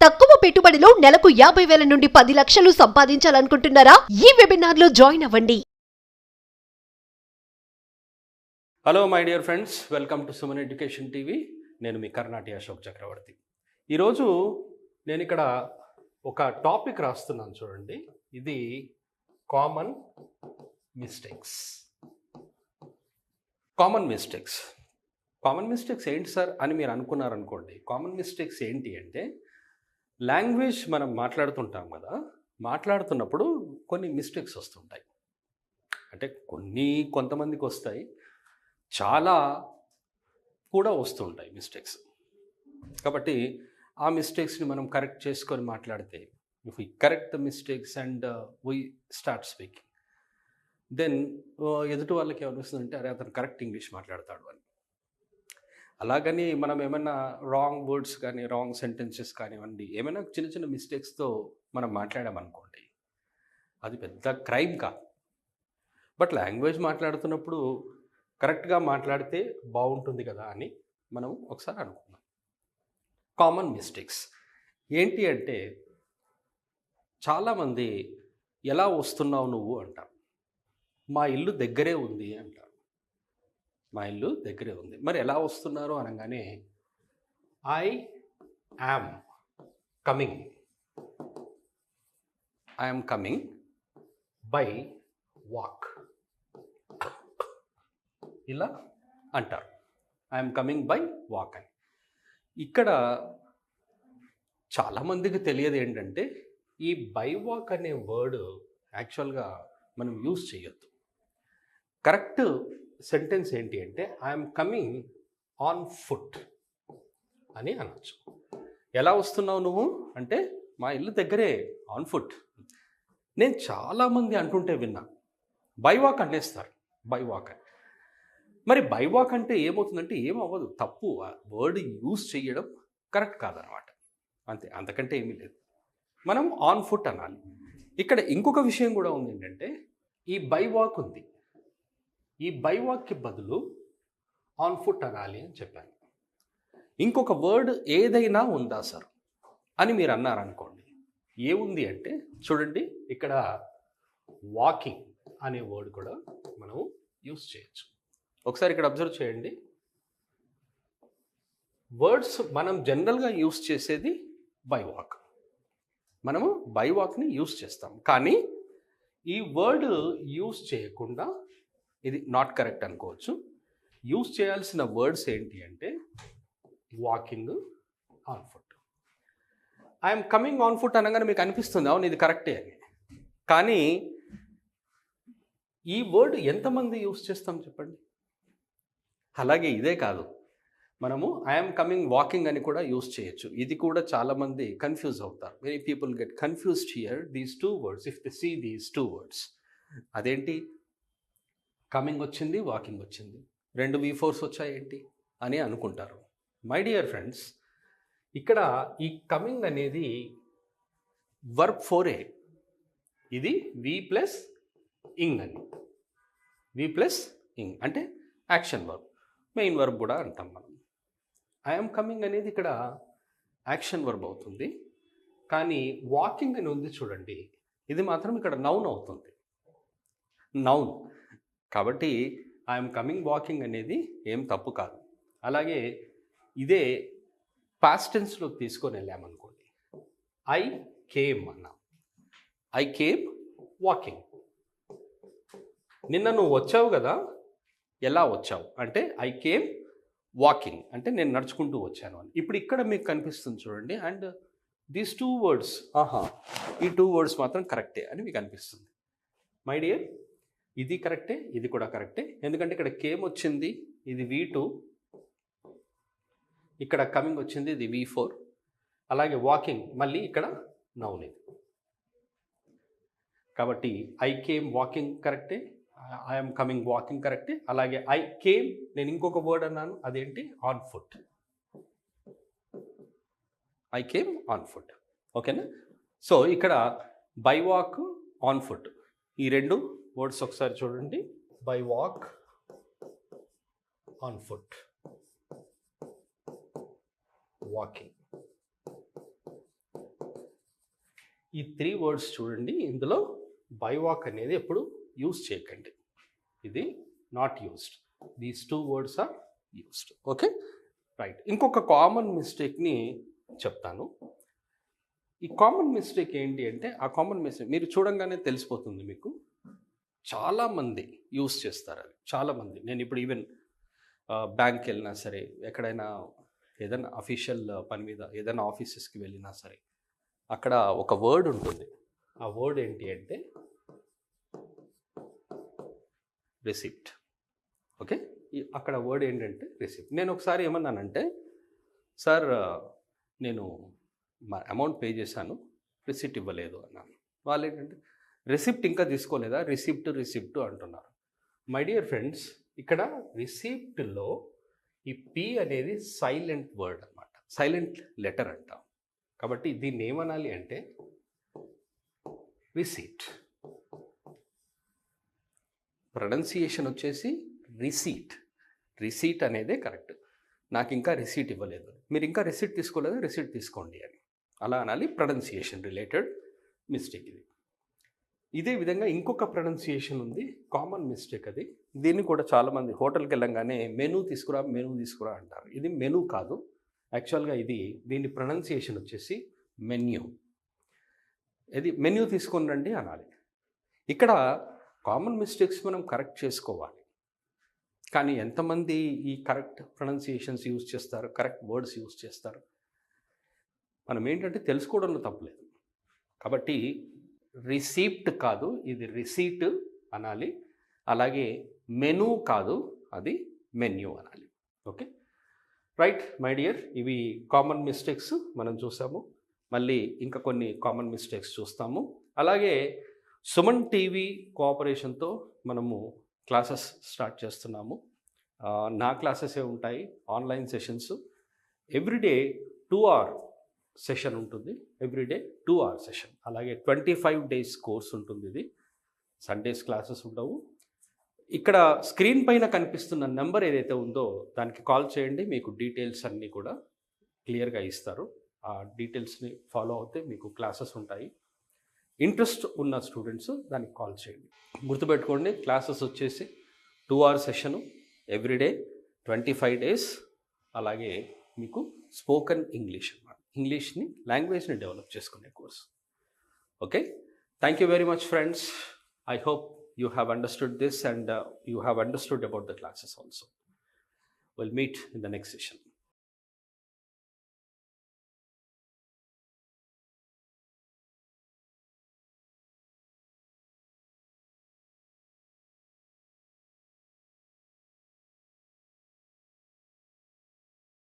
తక్కువ పెట్టుబడిలో నెలకు 50,000 నుండి 10 లక్షలు సంపాదించాలనుకుంటున్నారా? ఈ వెబినార్ లో జాయిన్ అవ్వండి. Hello my dear friends, welcome to Suman education TV. నేను మీ కర్ణాటి అశోక్ చక్రవర్తి. ఈరోజు నేను ఇక్కడ ఒక టాపిక్ రాస్తున్నాను చూడండి. ఇది కామన్ మిస్టేక్స్. కామన్ మిస్టేక్స్ ఏంటి సార్ అని మీరు అనుకున్నారనుకోండి. కామన్ మిస్టేక్స్ ఏంటి అంటే, లాంగ్వేజ్ మనం మాట్లాడుతుంటాం కదా, మాట్లాడుతున్నప్పుడు కొన్ని మిస్టేక్స్ వస్తుంటాయి. అంటే కొంతమందికి వస్తాయి, చాలా కూడా వస్తుంటాయి మిస్టేక్స్. కాబట్టి ఆ మిస్టేక్స్ని మనం కరెక్ట్ చేసుకొని మాట్లాడితే, if we correct the mistakes and we start speaking, then ఎదుటి వాళ్ళకి ఏమనిపిస్తుందంటే, అరే అతను కరెక్ట్ ఇంగ్లీష్ మాట్లాడతాడు అని. అలాగని మనం ఏమైనా రాంగ్ వర్డ్స్ కానీ, రాంగ్ సెంటెన్సెస్ కానివ్వండి, ఏమైనా చిన్న చిన్న మిస్టేక్స్తో మనం మాట్లాడామనుకోండి, అది పెద్ద క్రైమ్ కాదు. బట్ లాంగ్వేజ్ మాట్లాడుతున్నప్పుడు కరెక్ట్గా మాట్లాడితే బాగుంటుంది కదా అని మనం ఒకసారి అనుకున్నాం. కామన్ మిస్టేక్స్ ఏంటి అంటే, చాలామంది ఎలా వస్తున్నావు నువ్వు అంటారు. మా ఇల్లు దగ్గరే ఉంది అంటారు. మా ఇల్లు దగ్గరే ఉంది. మరి ఎలా వస్తున్నారు అనగానే, I am coming by walk, ఇలా అంటారు. ఐఎమ్ కమింగ్ బై వాక్ అని. ఇక్కడ చాలామందికి తెలియదు ఏంటంటే, ఈ బై వాక్ అనే వర్డ్ యాక్చువల్గా మనం యూజ్ చేయొద్దు. కరెక్ట్ సెంటెన్స్ ఏంటి అంటే, ఐఎమ్ కమింగ్ ఆన్ ఫుట్ అని అనొచ్చు. ఎలా వస్తున్నావు నువ్వు అంటే, మా ఇల్లు దగ్గరే, ఆన్ ఫుట్. నేను చాలామంది అంటుంటే విన్నా, బై వాక్ అనేస్తారు. బై వాక్ అని. మరి బై వాక్ అంటే ఏమవుతుందంటే, ఏమవ్వదు, తప్పు. వర్డ్ యూజ్ చేయడం కరెక్ట్ కాదనమాట. అంతకంటే ఏమీ లేదు. మనం ఆన్ ఫుట్ అనాలి. ఇక్కడ ఇంకొక విషయం కూడా ఉంది ఏంటంటే, ఈ బై వాక్ ఉంది, ఈ బై వాక్కి బదులు ఆన్ ఫుట్ అనాలి అని చెప్పాను. ఇంకొక వర్డ్ ఏదైనా ఉందా సార్ అని మీరు అన్నారనుకోండి. ఏముంది అంటే చూడండి, ఇక్కడ వాకింగ్ అనే వర్డ్ కూడా మనం యూజ్ చేయొచ్చు. ఒకసారి ఇక్కడ అబ్జర్వ్ చేయండి. వర్డ్స్ మనం జనరల్గా యూజ్ చేసేది బై వాక్. మనము బై వాక్ని యూజ్ చేస్తాం, కానీ ఈ వర్డ్ యూజ్ చేయకుండా ఇది నాట్ కరెక్ట్ అనుకోవచ్చు. యూజ్ చేయాల్సిన వర్డ్స్ ఏంటి అంటే, walking on foot. I'm coming on foot అనగానే మీకు అనిపిస్తుంది, అవును ఇది కరెక్టే అని. కానీ ఈ వర్డ్ ఎంతమంది యూజ్ చేస్తాం చెప్పండి. అలాగే ఇదే కాదు, మనము ఐఎమ్ కమింగ్ వాకింగ్ అని కూడా యూజ్ చేయొచ్చు. ఇది కూడా చాలామంది కన్ఫ్యూజ్ అవుతారు. Many people get confused here these two words if they see these two words. అదేంటి, కమింగ్ వచ్చింది, వాకింగ్ వచ్చింది, రెండు V4s వచ్చాయేంటి అని అనుకుంటారు. మై డియర్ ఫ్రెండ్స్, ఇక్కడ ఈ కమింగ్ అనేది వర్బ్ 4A. ఇది V ప్లస్ ఇంగ్ అని. V ప్లస్ ఇంగ్ అంటే యాక్షన్ వర్బ్, మెయిన్ వర్బ్ కూడా అంటాం మనం. ఐఎమ్ కమింగ్ అనేది ఇక్కడ యాక్షన్ వర్బ్ అవుతుంది. కానీ వాకింగ్ అని ఉంది చూడండి, ఇది మాత్రం ఇక్కడ నౌన్ అవుతుంది. నౌన్ కాబట్టి ఐఎమ్ కమింగ్ వాకింగ్ అనేది ఏం తప్పు కాదు. అలాగే ఇదే పాస్ట్ టెన్స్లోకి తీసుకొని వెళ్ళామనుకోండి, ఐ కేమ్ అన్నా, ఐ కేమ్ వాకింగ్. నిన్న నువ్వు వచ్చావు కదా, ఎలా వచ్చావు అంటే ఐ కేమ్ వాకింగ్ అంటే నేను నడుచుకుంటూ వచ్చాను అని. ఇప్పుడు ఇక్కడ మీకు కనిపిస్తుంది చూడండి, అండ్ దీస్ టూ వర్డ్స్, ఈ టూ వర్డ్స్ మాత్రం కరెక్టే అని మీకు అనిపిస్తుంది. మై డియర్, ఇది కరెక్టే, ఇది కూడా కరెక్టే. ఎందుకంటే ఇక్కడ కేమ్ వచ్చింది, ఇది V2. ఇక్కడ కమింగ్ వచ్చింది, ఇది V4. అలాగే వాకింగ్ మళ్ళీ ఇక్కడ నౌన్ ఇది. కాబట్టి ఐ కేమ్ వాకింగ్ కరెక్టే, ఐఎమ్ కమింగ్ వాకింగ్ కరెక్టే. అలాగే ఐ కేమ్, నేను ఇంకొక వర్డ్ అన్నాను, అదేంటి, on foot. I came on foot. ఓకేనా? సో ఇక్కడ బై వాక్, ఆన్ ఫుట్, ఈ రెండు వర్డ్స్ ఒకసారి చూడండి. By walk, on foot, walking. ఈ 3 వర్డ్స్ చూడండి, ఇందులో బై వాక్ అనేది ఎప్పుడు యూజ్ చేయకండి. ఇది not used. These 2 words are used. Okay, right. ఇంకొక కామన్ మిస్టేక్ని చెప్తాను. ఈ కామన్ మిస్టేక్ ఏంటి అంటే, ఆ కామన్ మిస్టేక్ మీరు చూడంగానే తెలిసిపోతుంది మీకు. చాలామంది యూస్ చేస్తారు అది, చాలామంది. నేను ఇప్పుడు ఈవెన్ బ్యాంక్కి వెళ్ళినా సరే, ఎక్కడైనా ఏదైనా అఫీషియల్ పని మీద ఏదైనా ఆఫీసెస్కి వెళ్ళినా సరే, అక్కడ ఒక వర్డ్ ఉంటుంది. ఆ వర్డ్ ఏంటి అంటే రిసిప్ట్. ఓకే, అక్కడ వర్డ్ ఏంటంటే రిసిప్ట్. నేను ఒకసారి ఏమన్నానంటే, సార్ నేను మా అమౌంట్ పే చేశాను, రిసిప్ట్ ఇవ్వలేదు అన్నాను. వాళ్ళు ఏంటంటే రిసిప్ట్ ఇంకా తీసుకోలేదా, రిసిప్ట్ అంటున్నారు. మై డియర్ ఫ్రెండ్స్, ఇక్కడ రిసిప్ట్లో ఈ పి అనేది సైలెంట్ వర్డ్ అనమాట, సైలెంట్ లెటర్ అంటాం. కాబట్టి దీన్ని ఏమనాలి అంటే రిసీట్. ప్రొనౌన్సియేషన్ వచ్చేసి రిసీట్. రిసీట్ అనేదే కరెక్ట్. నాకు ఇంకా రిసీట్ ఇవ్వలేదు, మీరు ఇంకా రిసీట్ తీసుకోలేదు, రిసీట్ తీసుకోండి అని అలా అనాలి. ప్రొనౌన్సియేషన్ రిలేటెడ్ మిస్టేక్ ఇది. ఇదే విధంగా ఇంకొక ప్రొనౌన్సియేషన్ ఉంది, కామన్ మిస్టేక్ అది. దీన్ని కూడా చాలామంది హోటల్కి వెళ్ళంగానే మెనూ తీసుకురా అంటారు. ఇది మెనూ కాదు, యాక్చువల్గా దీని ప్రొనౌన్సియేషన్ వచ్చేసి మెన్యూ. ఇది మెన్యూ తీసుకొని రండి అనాలి. ఇక్కడ కామన్ మిస్టేక్స్ మనం కరెక్ట్ చేసుకోవాలి. కానీ ఎంతమంది ఈ కరెక్ట్ ప్రొనౌన్సియేషన్స్ యూజ్ చేస్తారు, కరెక్ట్ వర్డ్స్ యూజ్ చేస్తారు? మనం ఏంటంటే తెలుసుకోవడంలో తప్పలేదు. కాబట్టి రిసీప్ట్ కాదు, ఇది రిసీట్ అనాలి. అలాగే మెనూ కాదు, అది మెన్యూ అనాలి. Okay, right my dear. ఇవి కామన్ మిస్టేక్స్ మనం చూసాము. మళ్ళీ ఇంకా కొన్ని కామన్ మిస్టేక్స్ చూస్తాము. అలాగే సుమన్ టీవీ కోఆపరేషన్తో మనము క్లాసెస్ స్టార్ట్ చేస్తున్నాము. నా క్లాసెసే ఉంటాయి, online sessions. Everyday 2 hour session ఉంటుంది, ఎవ్రీడే 2 hour సెషన్. అలాగే 25 days కోర్స్ ఉంటుంది. ఇది సండేస్ క్లాసెస్ ఉండవు. ఇక్కడ స్క్రీన్ పైన కనిపిస్తున్న నెంబర్ ఏదైతే ఉందో దానికి కాల్ చేయండి, మీకు డీటెయిల్స్ అన్నీ కూడా క్లియర్గా ఇస్తారు. ఆ డీటెయిల్స్ని ఫాలో అవుతే మీకు క్లాసెస్ ఉంటాయి. ఇంట్రెస్ట్ ఉన్న స్టూడెంట్స్ దానికి కాల్ చేయండి. గుర్తుపెట్టుకోండి, క్లాసెస్ వచ్చేసి 2 hour సెషను, ఎవ్రీడే 25 days. అలాగే మీకు స్పోకెన్ ఇంగ్లీష్ అన్నమాట, ఇంగ్లీష్ని లాంగ్వేజ్ని డెవలప్ చేసుకునే course. Okay, thank you very much friends. I hope you have understood this and you have understood about the classes also. We'll meet in the next session.